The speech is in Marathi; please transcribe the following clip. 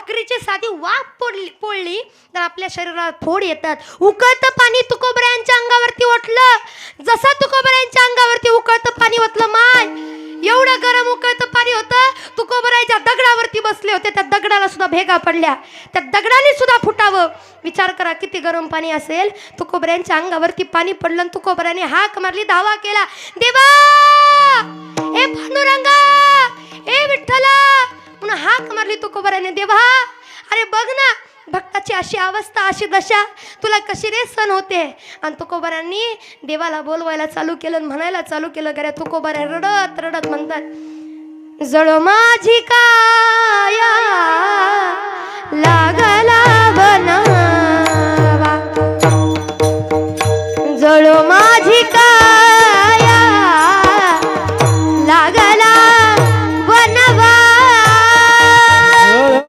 भाकरीची साधी वाफ पोळली तर आपल्या शरीरात फोड येतात. उकळतं पाणी तुकोबऱ्यांच्या अंगावरती ओतलं. जसं तुकोबऱ्यांच्या अंगावरती उकळतं पाणी ओतलं माय, एवढं गरम उकळतं पाणी होतं. तुकोबरायच्या दगडावरती बसले होते, त्या दगडाला सुद्धा भेगा पडल्या. त्या दगडाने सुद्धा फुटावं. विचार करा किती गरम पाणी असेल. तुकोबऱ्यांच्या अंगावरती पाणी पडलं आणि तुकोबऱ्याने हाक मारली, धावा केला. देवा, ए पांडुरंगा, ए विठ्ठला म्हणून हाक मारली तुकोबऱ्याने. देवा, अरे बघ ना, भक्ताची अशी अवस्था, अशी दशा तुला कशी रे सण होते. आणि तुकोबारांनी देवाला बोलवायला चालू केलं, म्हणायला चालू केलं. गड्या तुकोबारा रडत रडत म्हणतात, जळ माझी काया